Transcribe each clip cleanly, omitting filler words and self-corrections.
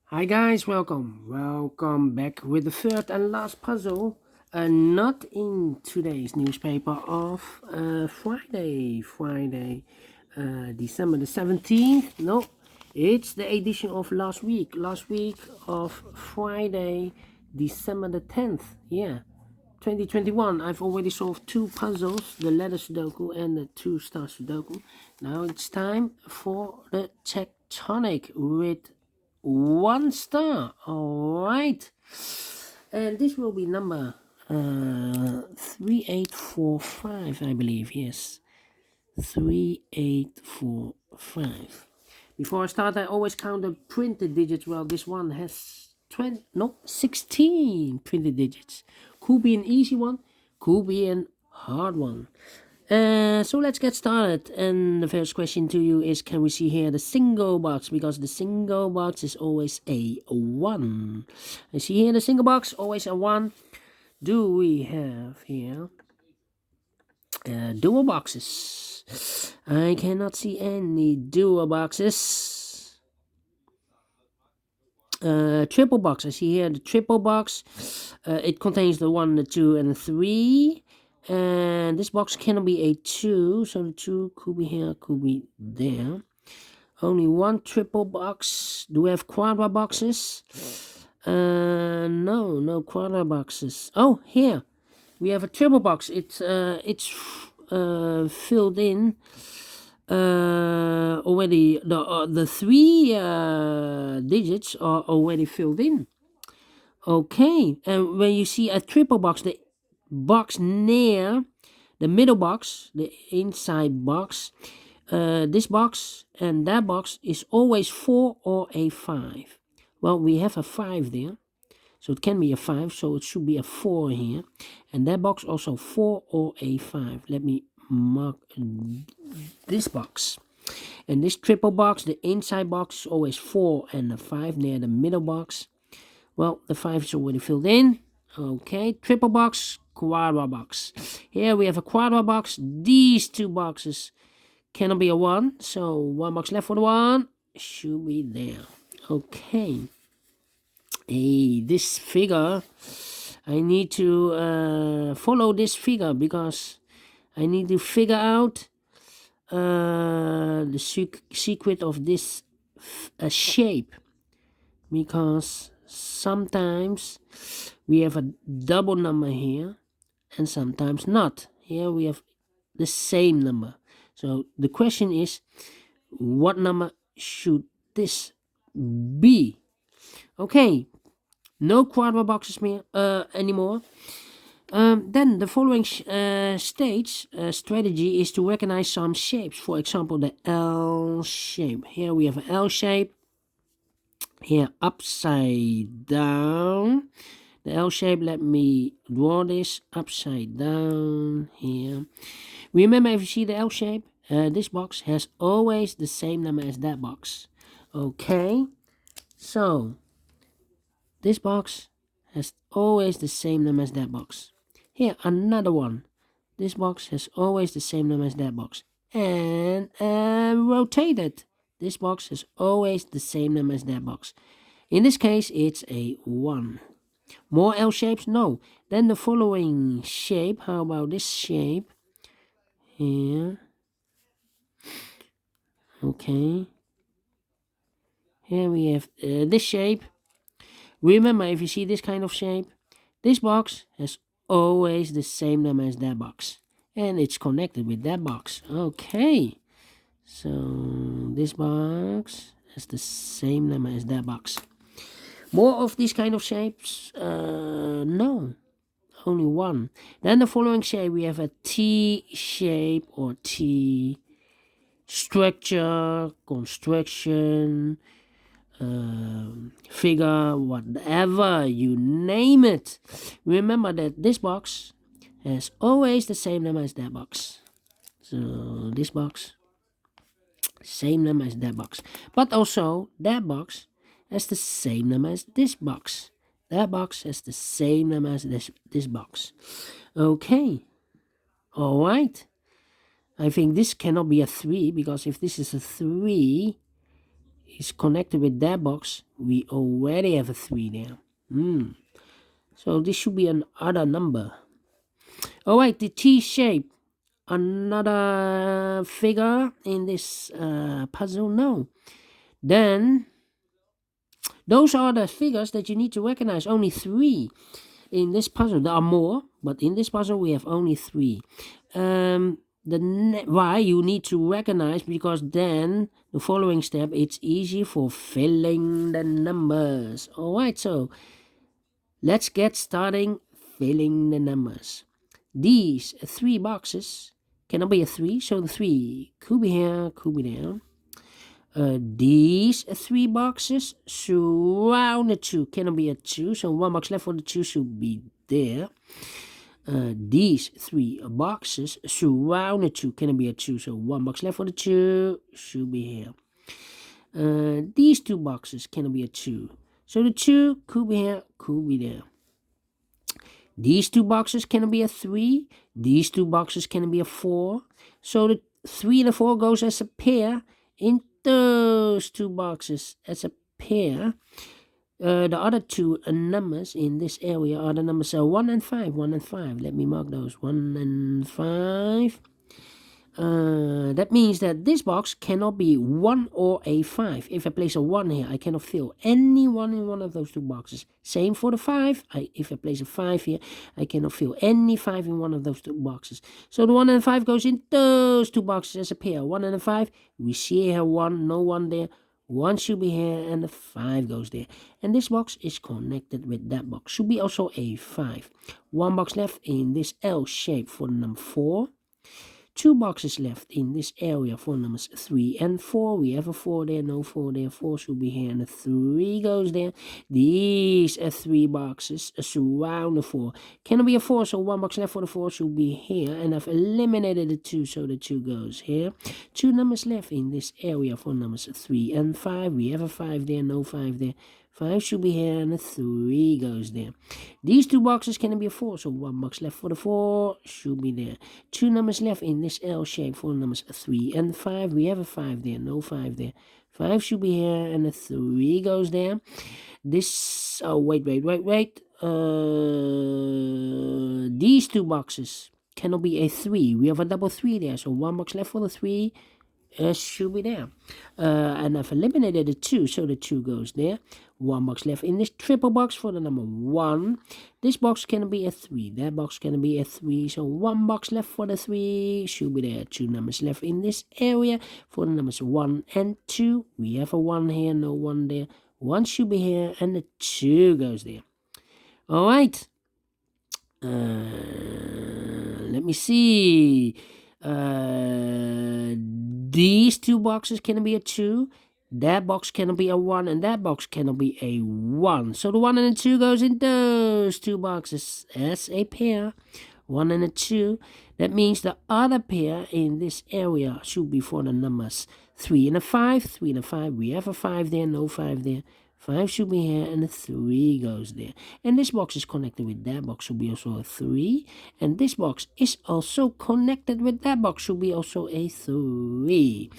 Hi guys, welcome back with the third and last puzzle, not in today's newspaper of Friday, December the 17th. No, it's the edition of last week of Friday, December the 10th. Yeah, 2021. I've already solved two puzzles, the letter Sudoku and the two-star Sudoku. Now it's time for the Tectonic with 1 star. All right, and this will be number 3845, I believe. Yes, 3845. Before I start, I always count the printed digits. Well, this one has 16 printed digits. Could be an easy one, could be a hard one. So let's get started. And the first question to you is, can we see here the single box? Because the single box is always a 1. I see here the single box, always a 1. Do we have here dual boxes? I cannot see any dual boxes. Triple box. I see here the triple box. It contains the 1, the 2, and the 3. And this box cannot be a 2, so the 2 could be here, could be there. Only one triple box. Do we have quadra boxes? No quadra boxes. Oh, here we have a triple box. It's filled in already. The 3 digits are already filled in. Okay, and when you see a triple box, the box near the middle box, the inside box, this box and that box is always 4 or a 5. Well, we have a 5 there, so it can be a 5, so it should be a 4 here. And that box also 4 or a 5. Let me mark this box. And this triple box, the inside box is always 4 and a 5 near the middle box. Well, the 5 is already filled in. Okay, triple box, quadra box. Here we have a quadra box. These two boxes cannot be a 1, so 1 box left for the 1 should be there. Okay. Hey, this figure, I need to follow this figure because I need to figure out the secret of this shape, because sometimes we have a double number here and sometimes not. Here we have the same number. So the question is, what number should this be? Okay, no quadra boxes anymore. Then the following strategy is to recognize some shapes. For example, the L shape. Here we have an L shape. Here upside down. The L shape, let me draw this upside down here. Remember, if you see the L shape, this box has always the same number as that box. Okay, so this box has always the same number as that box. Here, another one. This box has always the same number as that box. And rotated. This box has always the same number as that box. In this case, it's a 1. More L shapes? No. Then the following shape. How about this shape? Here. Okay. Here we have this shape. Remember, if you see this kind of shape, this box has always the same number as that box. And it's connected with that box. Okay. So this box has the same number as that box. More of these kind of shapes? No. Only one. Then the following shape, we have a T shape or T structure, construction, figure, whatever you name it. Remember that this box has always the same number as that box. So this box, same number as that box. But also that box has the same number as this box. That box has the same number as this box. Okay. All right. I think this cannot be a 3, because if this is a 3, is connected with that box, we already have a 3 there. So this should be an other number. Alright, the T shape. Another figure in this puzzle? No. Then, those are the figures that you need to recognize. Only 3 in this puzzle. There are more, but in this puzzle we have only 3. Why you need to recognize, because then the following step, it's easy for filling the numbers. Alright, so let's get starting filling the numbers. These 3 boxes cannot be a 3, so the 3 could be here, could be there. These 3 boxes surround the 2 cannot be a 2, so 1 box left for the 2 should be there. These 3 boxes surround the 2 cannot be a 2, so 1 box left for the 2 should be here. These 2 boxes cannot be a 2, so the 2 could be here, could be there. These 2 boxes cannot be a 3. These 2 boxes cannot be a 4. So the 3 and the 4 goes as a pair in those 2 boxes as a pair. The other 2 numbers in this area are the numbers 1 and 5. 1 and 5. Let me mark those. 1 and 5. That means that this box cannot be 1 or a 5. If I place a 1 here, I cannot fill any 1 in one of those 2 boxes. Same for the 5. If I place a 5 here, I cannot fill any 5 in one of those 2 boxes. So the 1 and 5 goes in those 2 boxes as a pair. 1 and a 5. We see here 1, no 1 there. 1 should be here and the 5 goes there. And this box is connected with that box. Should be also a 5. 1 box left in this L shape for the number 4. 2 boxes left in this area for numbers 3 and 4. We have a 4 there, no 4 there. 4 should be here and a 3 goes there. These 3 boxes surround the 4. Cannot be a 4, so 1 box left for the 4 should be here. And I've eliminated the 2, so the 2 goes here. 2 numbers left in this area for numbers 3 and 5. We have a 5 there, no 5 there. 5 should be here and a 3 goes there. These 2 boxes cannot be a 4, so 1 box left for the 4 should be there. 2 numbers left in this L shape for numbers 3 and 5. We have a 5 there, no 5 there. 5 should be here and a 3 goes there. This, oh wait. These 2 boxes cannot be a 3. We have a double 3 there, so 1 box left for the 3 should be there. And I've eliminated the 2, so the 2 goes there. 1 box left in this triple box for the number 1. This box can be a 3. That box can be a 3. So 1 box left for the 3 should be there. 2 numbers left in this area for the numbers 1 and 2. We have a 1 here, no 1 there. 1 should be here and the 2 goes there. Alright. Let me see. These 2 boxes can be a 2. That box cannot be a 1 and that box cannot be a 1. So the 1 and the 2 goes in those 2 boxes as a pair. 1 and a 2. That means the other pair in this area should be for the numbers 3 and a 5. 3 and a 5. We have a 5 there, no 5 there. 5 should be here and a 3 goes there. And this box is connected with that box, should be also a 3. And this box is also connected with that box, should be also a 3.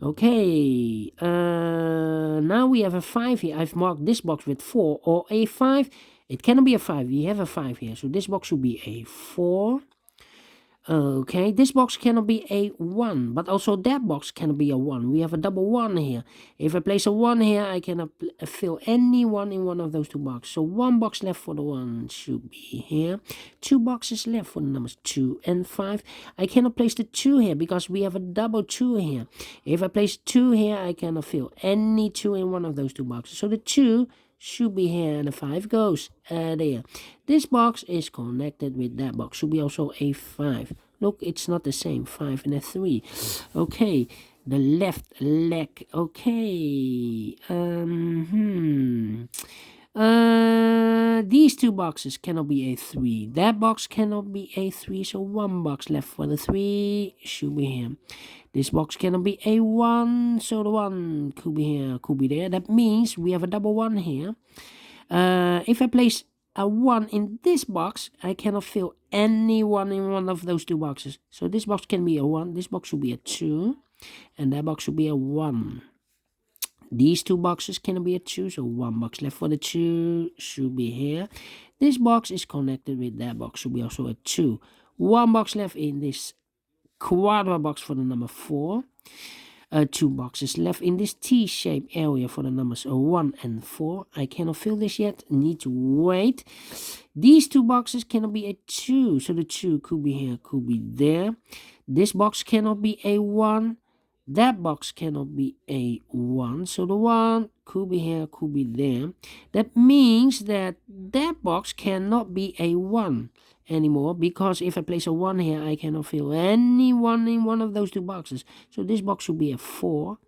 Okay, now we have a 5 here. I've marked this box with 4 or a 5. It cannot be a 5. We have a 5 here, so this box should be a 4. Okay, this box cannot be a 1, but also that box cannot be a 1. We have a double 1 here. If I place a 1 here, I cannot fill any 1 in one of those 2 boxes. So 1 box left for the 1 should be here. 2 boxes left for the numbers 2 and 5. I cannot place the 2 here because we have a double 2 here. If I place 2 here, I cannot fill any 2 in one of those 2 boxes. So the 2 should be here and the 5 goes there. This box is connected with that box. Should be also a 5. Look, it's not the same. 5 and a 3. Okay, the left leg. Okay. These 2 boxes cannot be a 3. That box cannot be a 3. So 1 box left for the 3 should be here. This box cannot be a 1, so the 1 could be here, could be there. That means we have a double 1 here. If I place a 1 in this box, I cannot fill any 1 in one of those 2 boxes. So this box can be a 1, this box should be a 2, and that box should be a 1. These two boxes cannot be a 2, so one box left for the 2 should be here. This box is connected with that box, should be also a 2. One box left in this quadra box for the number 4. 2 boxes left in this T-shaped area for the numbers 1 and 4. I cannot fill this yet, need to wait. These 2 boxes cannot be a 2, so the 2 could be here, could be there. This box cannot be a 1. That box cannot be a 1, so the 1 could be here, could be there. That means that that box cannot be a 1 anymore, because if I place a 1 here, I cannot fill any 1 in one of those 2 boxes. So this box should be a 4,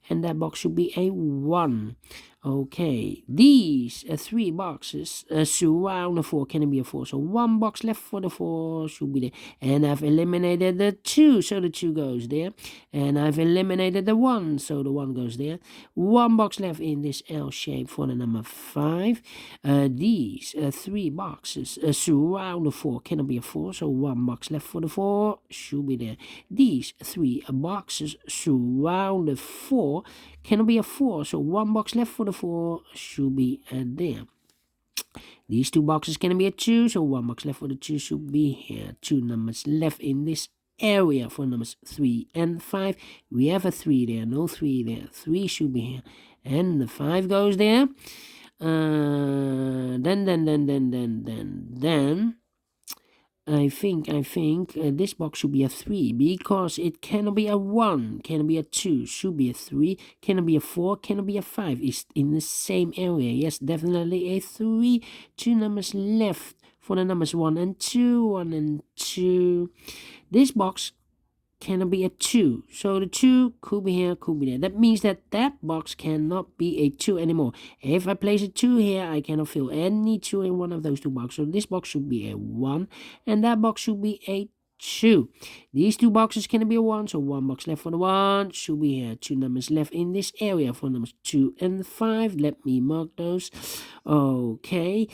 and that box should be a 1. Okay, these 3 boxes surround the 4, can it be a 4? So 1 box left for the 4 should be there. And I've eliminated the 2, so the 2 goes there. And I've eliminated the 1, so the 1 goes there. 1 box left in this L shape for the number 5. These 3 boxes surround the 4, cannot be a 4, so 1 box left for the 4 should be there. These 3 boxes surround the 4, cannot be a 4, so 1 box left for the 4 should be there. These 2 boxes cannot be a 2, so 1 box left for the 2 should be here. 2 numbers left in this area for numbers 3 and 5. We have a 3 there, no 3 there. 3 should be here, and the 5 goes there. Then I think this box should be a 3, because it cannot be a 1, cannot be a 2, should be a 3, cannot be a 4, cannot be a 5. It's in the same area. Yes, definitely a 3. 2 numbers left for the numbers 1 and 2, 1 and 2. This box cannot be a 2, so the 2 could be here, could be there. That means that that box cannot be a 2 anymore. If I place a 2 here, I cannot fill any 2 in one of those 2 boxes. So this box should be a 1, and that box should be a 2. These 2 boxes cannot be a 1, so 1 box left for the 1 should be here. 2 numbers left in this area for numbers 2 and 5. Let me mark those. Okay.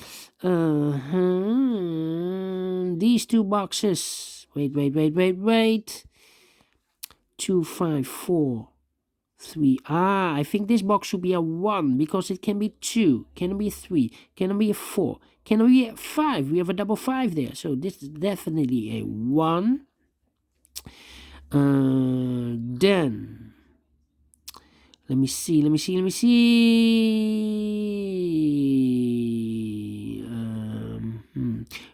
These 2 boxes. Wait. 2, 5, 4, 3. I think this box should be a 1, because it can be 2, can be 3, can be a 4, can be a 5. We have a double 5 there, so this is definitely a 1. Then let me see.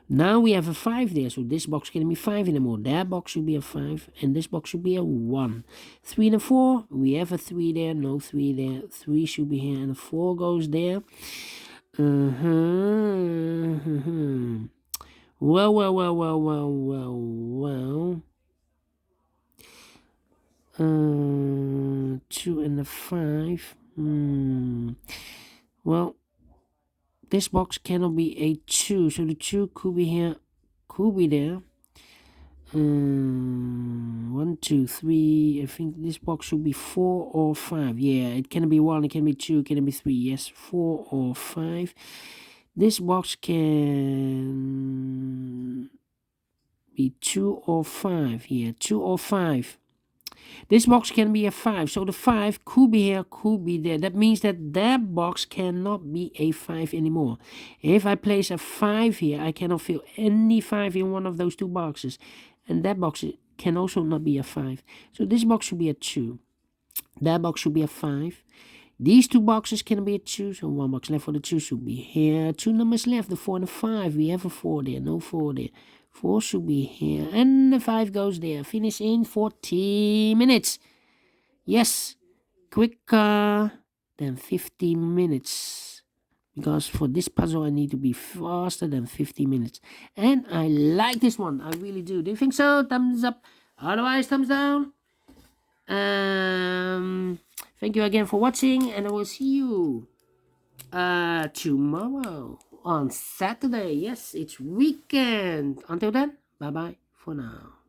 Now we have a 5 there, so this box can be 5 anymore. That box should be a 5, and this box should be a 1. 3 and a 4, we have a 3 there, no 3 there. 3 should be here, and a 4 goes there. Well. 2 and a 5. Well, this box cannot be a 2, so the 2 could be here, could be there. 1, 2, 3. I think this box should be 4 or 5. Yeah, it can be 1, it can be 2, it can be 3. Yes, 4 or 5. This box can be 2 or 5. Yeah, 2 or 5. This box can be a 5, so the 5 could be here, could be there. That means that that box cannot be a 5 anymore. If I place a 5 here, I cannot fill any 5 in one of those 2 boxes. And that box can also not be a 5. So this box should be a 2. That box should be a 5. These 2 boxes can be a 2, so 1 box left for the 2 should be here. 2 numbers left, the 4 and the 5. We have a 4 there, no 4 there. 4 should be here, and the 5 goes there. Finish in 40 minutes. Yes, quicker than 50 minutes. Because for this puzzle, I need to be faster than 50 minutes. And I like this one. I really do. Do you think so? Thumbs up. Otherwise, thumbs down. Thank you again for watching, and I will see you tomorrow on Saturday. Yes, it's weekend. Until then, bye bye for now.